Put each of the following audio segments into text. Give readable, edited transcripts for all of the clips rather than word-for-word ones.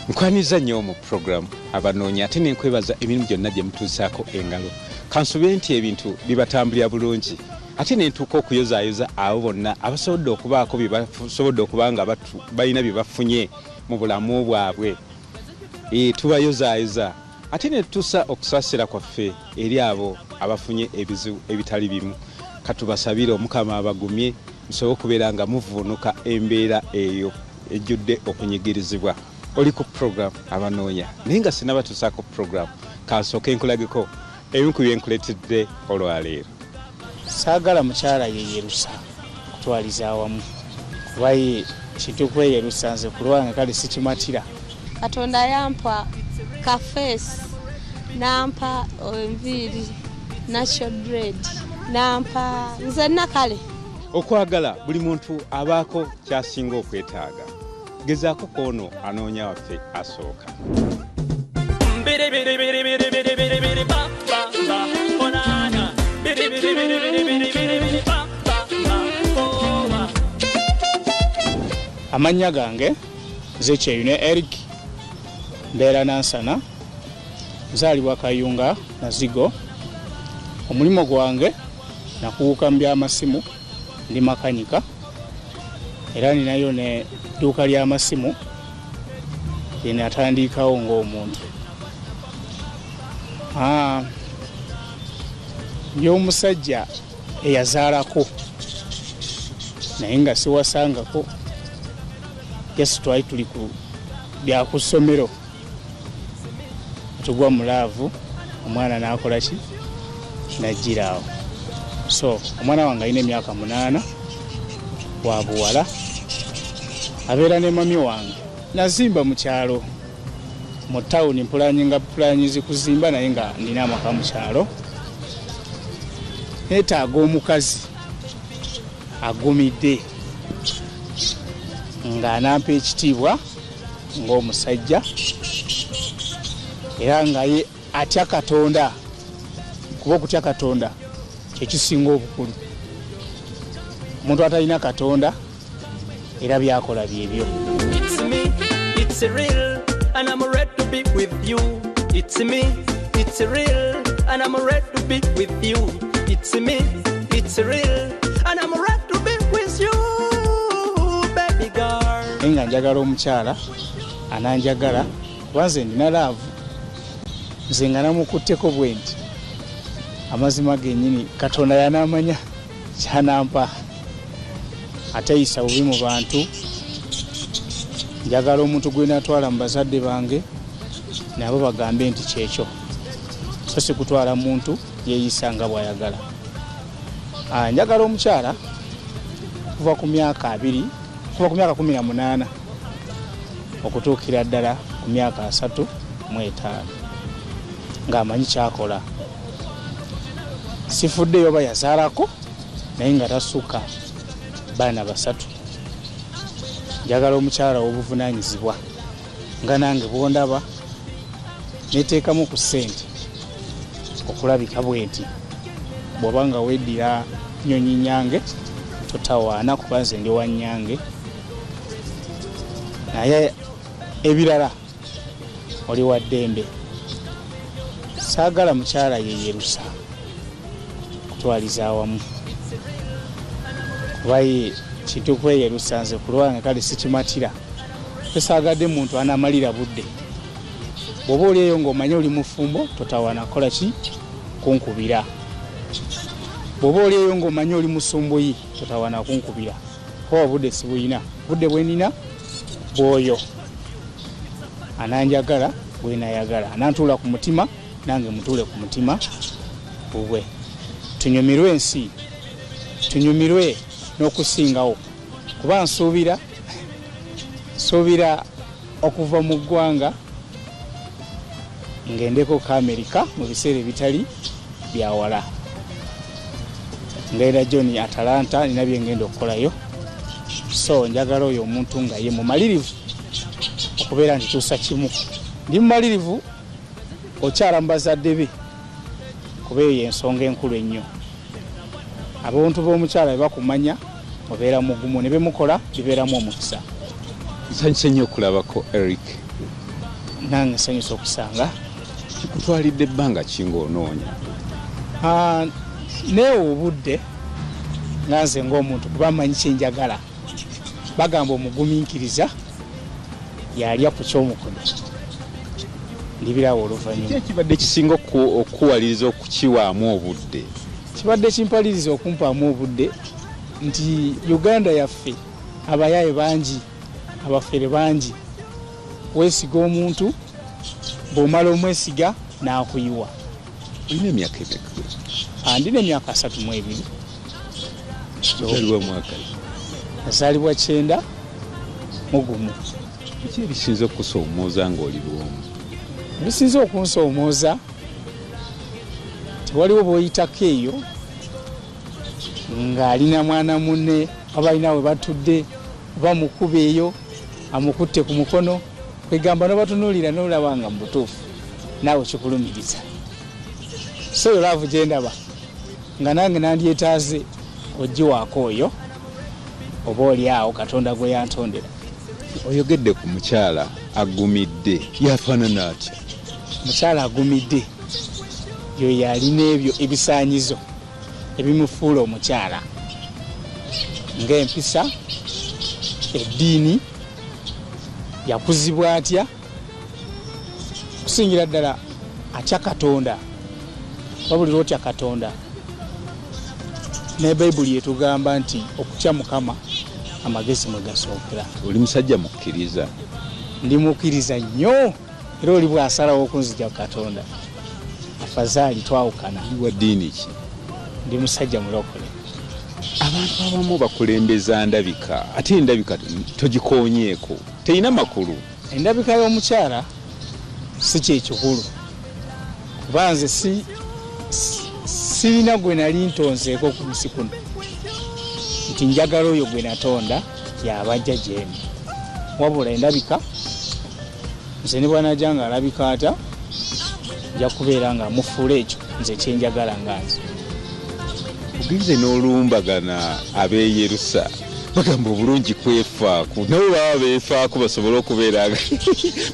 Nkwaniza nnyo mu program abanoonya ate nenkwebaza emirimu gyonna gye mutuusaako engalo kansube nti ebintu bibatambulira bulungi ate nentuuka okuyozaayoza abo bonna abasobodde okubaako bye basobodde okuba nga balina bye bafunye mu bulamu bwabwe tubayozaayoza ate netutuusa okusaasira kwaffe eri abo abafunye ebizibu ebitali bimu katubasabire Omukama abagumye musobole okubeera nga muvuunuka embeera eyo ejjudde okunyigirizibwa. Oli ku program abanoonya naye nga sinabatuusaako program kansooke nkulageko ebimu ku bye nkuleetedde olwaleero. Saagala mukyala yeyerusa kutwaliza awamu kuba ye kintu kweyerusa nze ku lwange kale sikimatira. Katonda yampa kafeesi nampa enviiri natural dread nampa nze nakale. Okwagala buli muntu abaako kyasinga okwetaaga. Gezaako koono anoonya waffe asooka. Amannya gange Zekyeyune Eric mbeera Nansana nzaalibwa Kayunga Nazigo. Omulimu gwange nakuwuka mu by'amasimu ndi makanika era ninayo ne dduuka ly'amasimu lye natandikawo ng'omuntu. Ndi omusajja eyazaalako naye nga siwasangako Yesu twali tuli ku bya ku ssomero tugwa mu laavu omwana n'akola ki najjiraawo. So omwana wange alina emyaka 8 wa buwala abeera ne mami wange. Nazimba mu kyalo mu tawuni pulaanyinzi kuzimba naye nga nina amaka mu kyalo. Neetaaga omukazi agumidde ng'anampa ekitiibwa ng'omusajja era nga ye atya Katonda kuba okutya Katonda kyekisinga obukulu. Omuntu atalina Katonda era byakola byebyo. It's me, it's real, and I'm ready to be with you. It's me, it's real, and I'm ready to be with you. It's me, it's real, and I'm ready to be with you, baby girl. Nga njagala omukyala ananjagala kubanze ndina laavu nze nga namukutteko bwe nti amazima gennyini Katonda yanamanya kyanampa atayisa bubi mu bantu. Njagala omuntu gwe natwala mu bazadde bange nabo bagambe nti kyekyo so si kutwala muntu yeeyisa nga bw'ayagala. Njagala omukyala kuva ku myaka 18 okutuukira ddala ku myaka 35 ng'amanyi kyakola. Sifuddeyo oba yazaalako naye nga tasukka baana 3. Njagala omukyala w'obuvunaanyizibwa nga nange bwondaba neteekamu ku ssente okulabika bwe nti bw'oba nga weddira Nnyonyi Nyange totawaana kuba nze ndi wa Nyange naye ebirala oli wa ddembe. Saagala mukyala yeyerusa kutwaliza awamu kuba ye kintu kweyerusa nze ku lwange kale sikimatira. Tesaagadde muntu anamalira budde. Bw'oba oli eyo ng'omanye oli mufumbo totawaana kola ki kunkubira. Bw'oba oli eyo ng'omanye oli musumbuyi totawaana kunkubira kuba budde sibuyina. Budde bwe nina bw'oyo ananjagala bwe nayagala anantuula ku mutima nange mutuule ku mutima bubwe. Tunyumirwe ensi tunyumirwe n'okusingawo kuba nsuubira okuva mu ggwanga ngendeko ka Amerika mu biseera ebitali byawala. Ngenda John Atalanta nina bye ngenda okukolayo. So njagala oyo omuntu nga ye mumalirivu okubeera nti tuusa kimu. Ndi mumalirivu okyala mu bazadde be kuba eyo y'ensonga enkulu ennyo. Abantu b'omukyala be bakumanya obeera mugumu ne bemukola bibeeramu omukisa. Nsanyuse nnyo okulabako Eric. nange nsanyusa okusanga. Kikutwalidde ebbanga ki ng'onoonya? Neewe obudde nga nze ng'omuntu kuba mmanyi kyenjagala. Bagamba omugumiikiriza yalya ku ky'omukono. Ndibirawo oluvannyuma. Kibadde kisinga okukuwaliriza okukiwaamu obudde? Kibadde kimpaliriza okumpaamu obudde nti Uganda yaffe abayaaye bangi, abafere bangi. Weesiga omuntu, bw'omala omwesiga n'akuyiwa. Olina emyaka emeka? Ndina emyaka 32. Ozaalibwa mwaka? Nazaalibwa 91. Biki ebisinze okukusoomooza ng'oli bw'omu? Ebisinze okunsoomooza tewaliwo bw'oyitako eyo ng'alina mwana munne oba alina we batudde oba mukuba eyo amukutte ku mukono kwegamba n'obatunuulira n'olaba nga mu butuufu naawe kikulumiriza. So yo laavu gye ndaba nga nange nandyetaaze ogiwaako oyo oba oli awo Katonda gwe yantondera. Oyogedde ku mukyala agumidde, yafaanana atya? Mukyala agumidde yo yalina ebyo ebisaanyizo ebimufuula omukyala ng'empisa, eddiini, yakuzibwa atya, kusingira ddala atya Katonda. Wabulira otya Katonda. Ne Bayibuli etugamba nti okutya Mukama amagezi mwe gasookera. Oli musajja mukkiriza? Ndi mukkiriza nnyo era oli bw'asalawo okunzija Katonda afazaali twawukana. Wa ddiini ki? Ndi musajja mulokole. Abantu abamu bakulembeza ndabika, ate endabika togikoonyeeko, terina makulu. Endabika y'omukyala si kyekikulu kuba nze sirina gwe nali ntonzeeko ku nsi kuno nti njagala oyo gwe natonda yabajja gy'emu. Wabula endabika nze ne bwanajja nga alabika ata nja kubeera nga mufuula ekyo nze kyenjagala nga nze. Ogenze n'olumbagana ab'eyerusa bagamba obulungi kwefaako, nabo baba beefaako basobole okubeera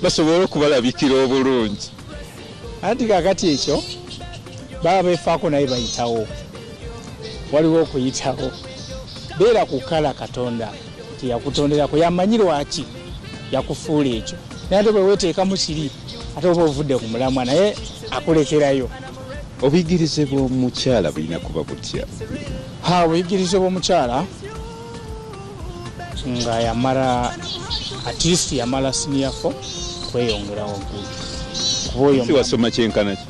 basobole okubalabikira obulungi. Anti kakati ekyo baba beefaako naye bayitawo, waliwo okuyitawo. Beera ku kala Katonda teyakutonderako, yamanyi lwaki yakufuula ekyo. Naye ate bwe weeteekamu kiri ate oba ovudde ku mulamwa naye akulekerayo. Obuyigirize bw'omukyala bulina kuba butya? Obuyigirize bw'omukyala nga yamala at least yamala senior 4 kweyongerawo waggulu. Kuba oyo wasoma kyenkana ki?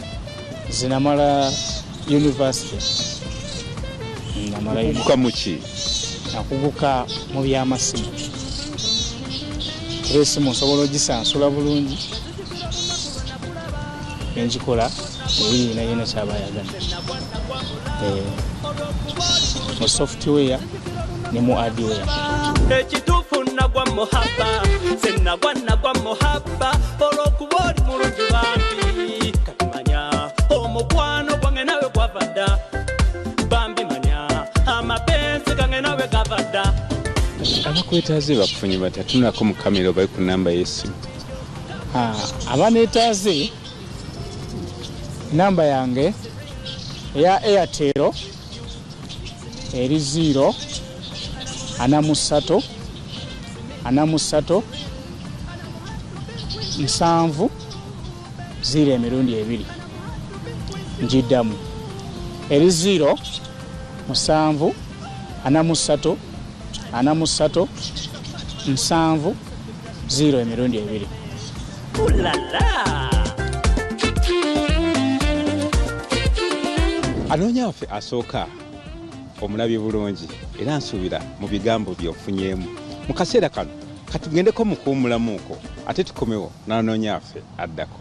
Zinamala university. Nakuguka mu ki? Nakuguka mu by'amasimu. Esimu nsobola ogisansula bulungi engikola ebiri yena kyaba yagala mu software ne mu hardware. Ekituufu nagwa muhaba senagwa nagwa muhaba olw'okuba oli mulungi bambi katumanya omukwano gwange nawe gwavadda bambi manya amapenzi gange nawe gavadda. Abakwetaaze bakufunye batya? Tunako mu kamera oba ku namba y'essimu? Abaneetaaze namba yange eya Airtel eri 0 43 7 0 emirundi 2. Njiddamu eri 0 7 43 7 0 emirundi 2. Ulala! Anoonya waffe asooka omulabye bulungi era nsuubira mu bigambo by'ofunyeemu. Mu kaseera kano katugendeko mu kuwummulamuuko ate tukomewo n'anoonya waffe addako.